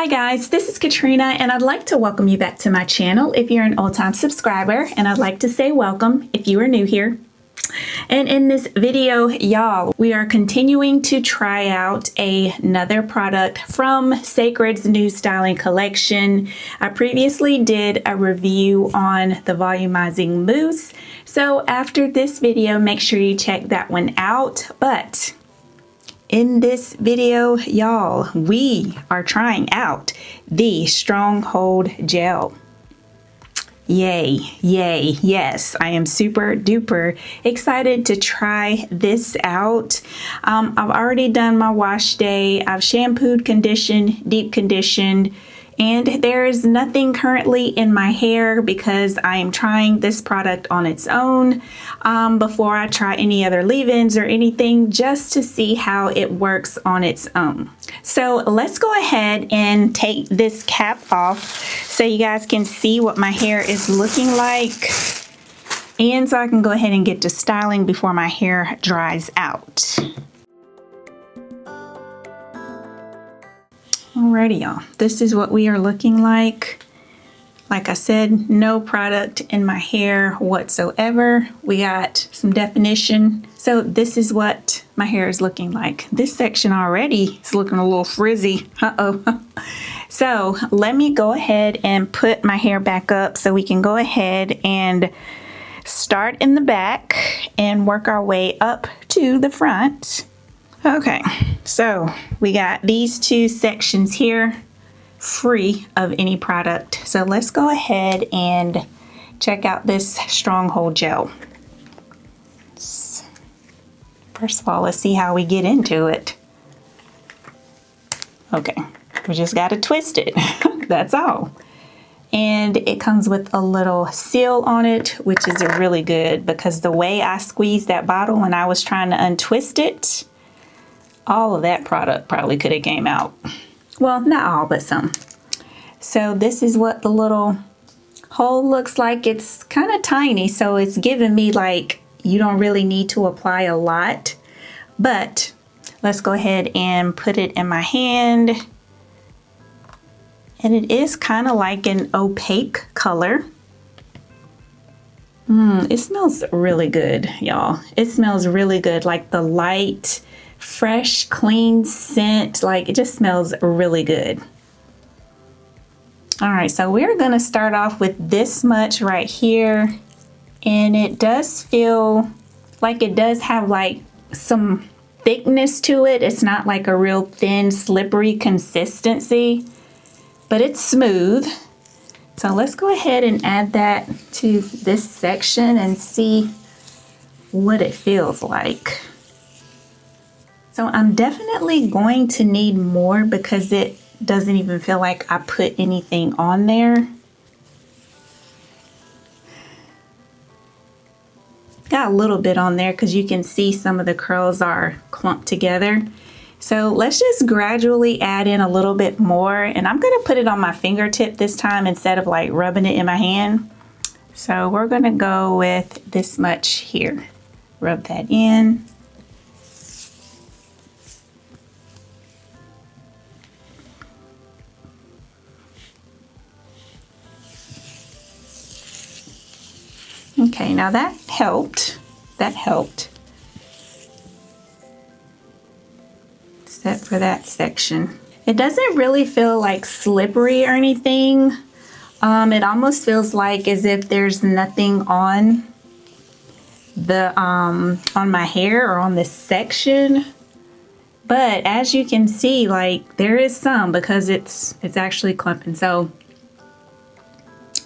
Hi guys, this is Katrina and I'd like to welcome you back to my channel if you're an old-time subscriber, and I'd like to say welcome if you are new here. And in this video, y'all, we are continuing to try out another product from CECRED's new styling collection. I previously did a review on the volumizing mousse, so after this video, make sure you check that one out. But in this video, y'all, we are trying out the Stronghold Gel. Yay, yay, yes, I am super duper excited to try this out. I've already done my wash day. I've shampooed, conditioned, deep conditioned, and there is nothing currently in my hair because I am trying this product on its own before I try any other leave-ins or anything, just to see how it works on its own. So let's go ahead and take this cap off so you guys can see what my hair is looking like, and so I can go ahead and get to styling before my hair dries out. Alrighty, y'all, this is what we are looking like. Like I said, no product in my hair whatsoever. We got some definition. So this is what my hair is looking like. This section already is looking a little frizzy. Uh-oh. So let me go ahead and put my hair back up so we can go ahead and start in the back and work our way up to the front. Okay, so we got these two sections here free of any product. So let's go ahead and check out this Stronghold Gel. First of all, let's see how we get into it. Okay, we just got to twist it. That's all. And it comes with a little seal on it, which is really good because the way I squeezed that bottle when I was trying to untwist it, all of that product probably could have came out. Well, not all, but some. So this is what the little hole looks like. It's kind of tiny, so it's giving me like you don't really need to apply a lot. But let's go ahead and put it in my hand. And it is kind of like an opaque color. It smells really good, y'all. It smells really good, like the light, fresh, clean scent. Like it just smells really good. All right, so we're gonna start off with this much right here, and it does feel like it does have like some thickness to it. It's not like a real thin, slippery consistency, but it's smooth. So let's go ahead and add that to this section and see what it feels like. So I'm definitely going to need more because it doesn't even feel like I put anything on there. Got a little bit on there because you can see some of the curls are clumped together. So let's just gradually add in a little bit more, and I'm going to put it on my fingertip this time instead of like rubbing it in my hand. So we're going to go with this much here. Rub that in. Okay, now that helped. That helped. Except for that section. It doesn't really feel like slippery or anything. It almost feels like as if there's nothing on the on my hair or on this section. But as you can see, like there is some because it's actually clumping. So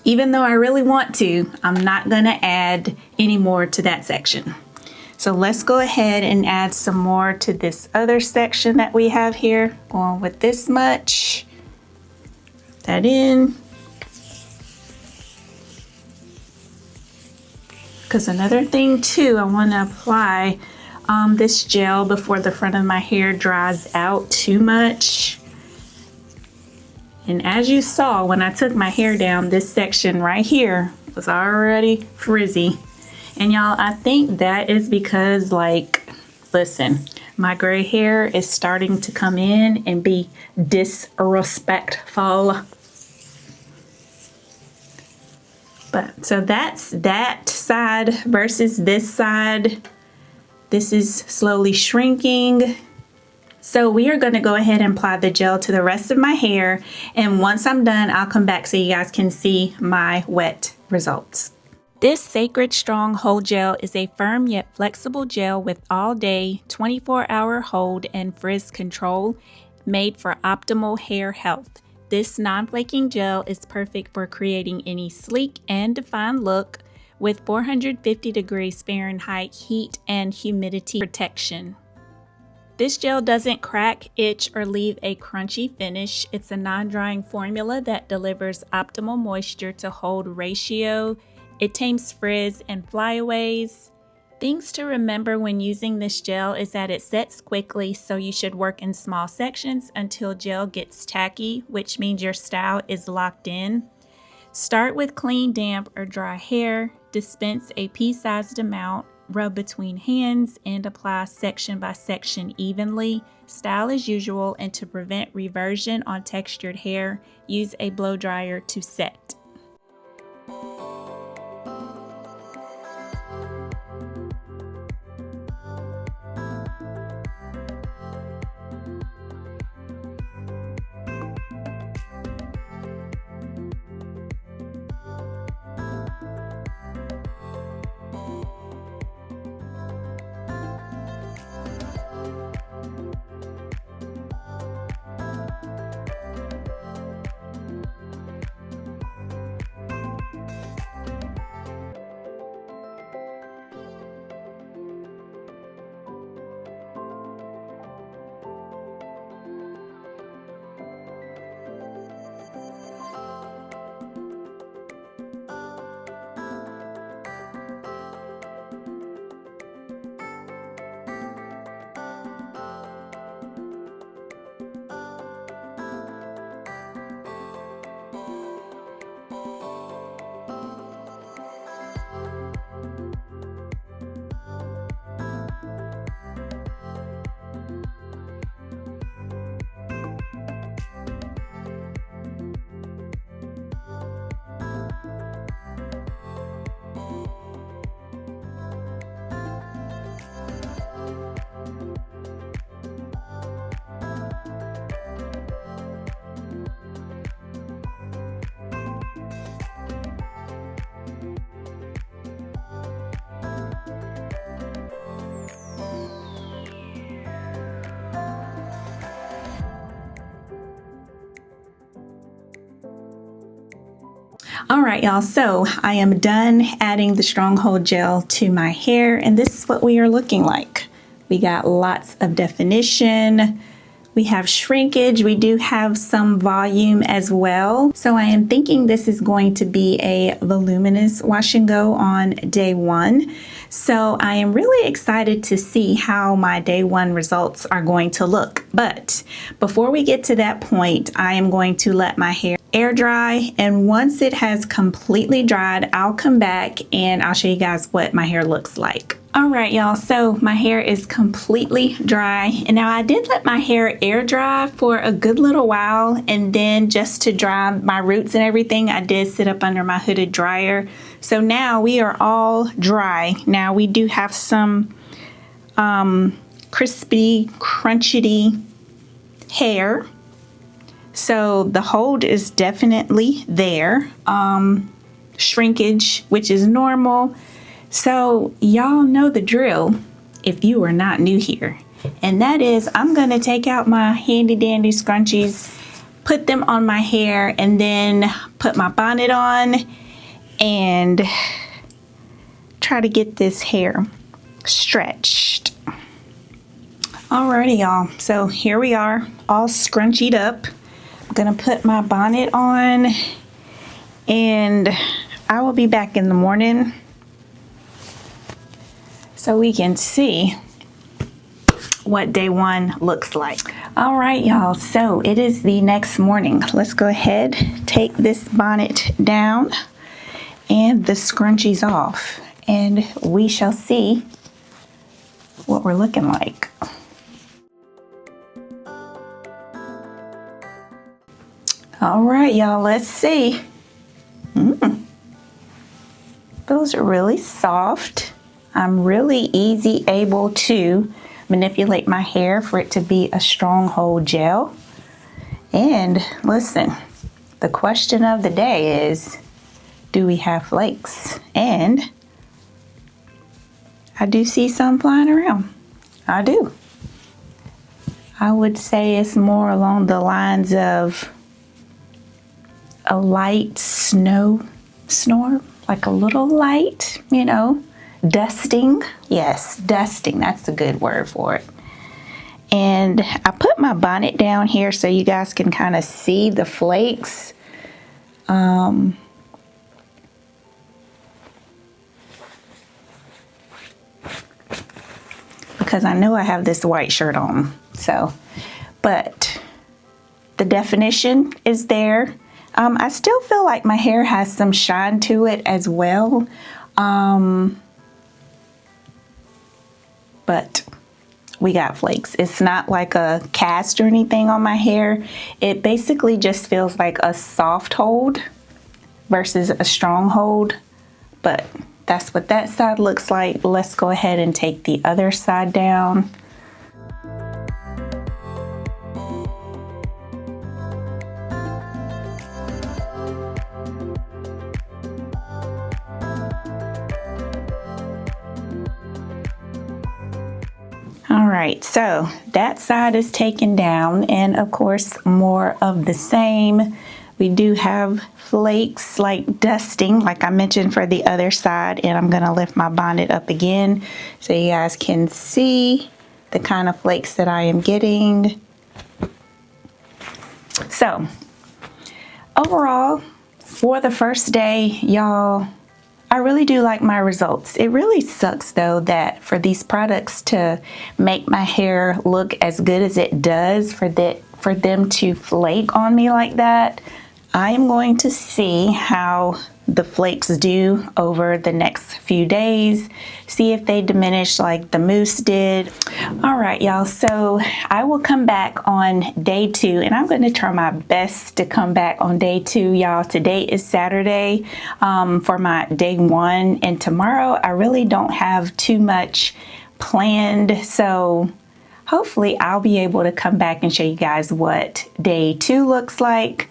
even though I really want to, I'm not gonna add any more to that section. So let's go ahead and add some more to this other section that we have here. Going with this much. That in. Because another thing too, I want to apply this gel before the front of my hair dries out too much. And as you saw, when I took my hair down, this section right here was already frizzy. And y'all, I think that is because, like, listen, My gray hair is starting to come in and be disrespectful. But so that's that side versus this side. This is slowly shrinking. So we are going to go ahead and apply the gel to the rest of my hair. And once I'm done, I'll come back so you guys can see my wet results. This CECRED Strong Hold Gel is a firm yet flexible gel with all-day, 24-hour hold and frizz control, made for optimal hair health. This non-flaking gel is perfect for creating any sleek and defined look with 450 degrees Fahrenheit heat and humidity protection. This gel doesn't crack, itch, or leave a crunchy finish. It's a non-drying formula that delivers optimal moisture to hold ratio. It tames frizz and flyaways. Things to remember when using this gel is that it sets quickly, so you should work in small sections until gel gets tacky, which means your style is locked in. Start with clean, damp, or dry hair. Dispense a pea-sized amount, rub between hands, and apply section by section evenly. Style as usual, and to prevent reversion on textured hair, use a blow dryer to set. All right, y'all, so I am done adding the Stronghold Gel to my hair, and this is what we are looking like. We got lots of definition. We have shrinkage. We do have some volume as well. So I am thinking this is going to be a voluminous wash and go on day one. So I am really excited to see how my day one results are going to look. But before we get to that point, I am going to let my hair air dry, and once it has completely dried, I'll come back and I'll show you guys what my hair looks like. All right, y'all, so my hair is completely dry, and now I did let my hair air dry for a good little while, and then just to dry my roots and everything, I did sit up under my hooded dryer. So now we are all dry. Now we do have some crispy, crunchity hair. So the hold is definitely there. Shrinkage, which is normal. So y'all know the drill if you are not new here. And that is, I'm going to take out my handy dandy scrunchies, put them on my hair, and then put my bonnet on and try to get this hair stretched. Alrighty, y'all. So here we are, all scrunchied up. I'm gonna put my bonnet on, and I will be back in the morning so we can see what day one looks like. All right, y'all, so it is the next morning. Let's go ahead, take this bonnet down and the scrunchies off, and we shall see what we're looking like. All right, y'all, let's see. Those are really soft. I'm really able to manipulate my hair for it to be a stronghold gel. And listen, the question of the day is, do we have flakes? And I do see some flying around. I do. I would say it's more along the lines of a light snowstorm, like a little light, you know, dusting. Yes, dusting, that's the good word for it. And I put my bonnet down here so you guys can kind of see the flakes. Because I know I have this white shirt on, so, but the definition is there. I still feel like my hair has some shine to it as well. But we got flakes. It's not like a cast or anything on my hair. It basically just feels like a soft hold versus a strong hold. But that's what that side looks like. Let's go ahead and take the other side down. All right, so that side is taken down, and of course more of the same. We do have flakes like dusting, like I mentioned for the other side, and I'm gonna lift my bonnet up again so you guys can see the kind of flakes that I am getting. So overall, for the first day, y'all, I really do like my results. It really sucks though that for these products to make my hair look as good as it does, for them to flake on me like that. I am going to see how the flakes do over the next few days, see if they diminish like the mousse did. All right, y'all, so I will come back on day 2, and I'm going to try my best to come back on day 2, y'all. Today is Saturday for my day 1, and tomorrow I really don't have too much planned, so hopefully I'll be able to come back and show you guys what day 2 looks like.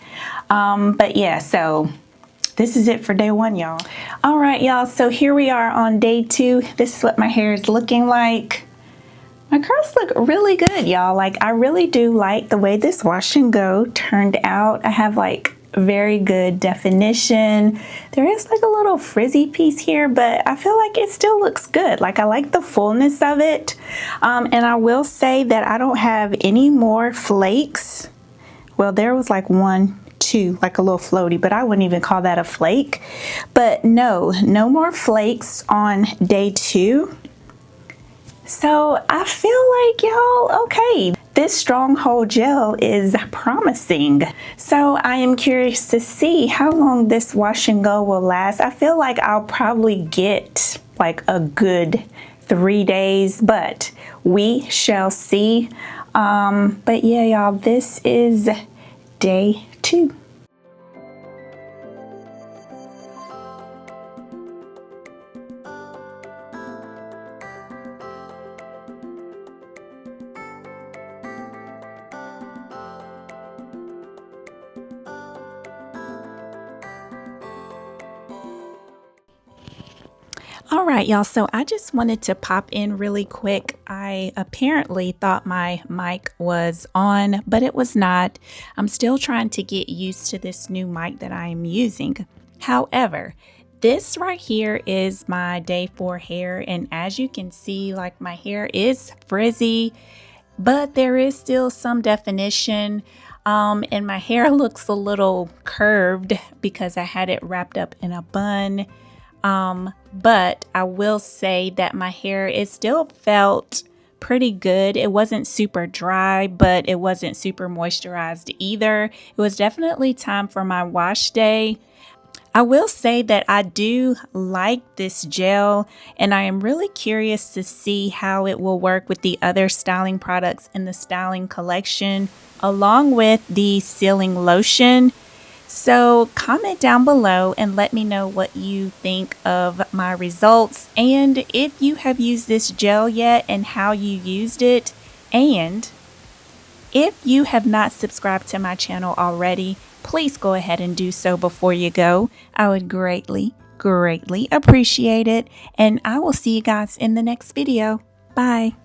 But yeah, so this is it for day 1, y'all. All right, y'all, so here we are on day 2. This is what my hair is looking like. My curls look really good, y'all. Like, I really do like the way this wash and go turned out. I have like very good definition. There is like a little frizzy piece here, but I feel like it still looks good. Like, I like the fullness of it. And I will say that I don't have any more flakes. Well, there was like 1, 2, like a little floaty, but I wouldn't even call that a flake. But no more flakes on day 2. So I feel like, y'all, okay, this stronghold gel is promising. So I am curious to see how long this wash and go will last. I feel like I'll probably get like a good 3 days, but we shall see. But yeah, y'all, this is day 2. All right, y'all, so I just wanted to pop in really quick. I apparently thought my mic was on, but it was not. I'm still trying to get used to this new mic that I am using. However, this right here is my day 4 hair, and as you can see, like, my hair is frizzy, but there is still some definition. And my hair looks a little curved because I had it wrapped up in a bun. But I will say that my hair, it still felt pretty good. It wasn't super dry, but it wasn't super moisturized either. It was definitely time for my wash day. I will say that I do like this gel, and I am really curious to see how it will work with the other styling products in the styling collection, along with the sealing lotion. So comment down below and let me know what you think of my results, and if you have used this gel yet and how you used it. And if you have not subscribed to my channel already, please go ahead and do so before you go. I would greatly appreciate it, and I will see you guys in the next video. Bye.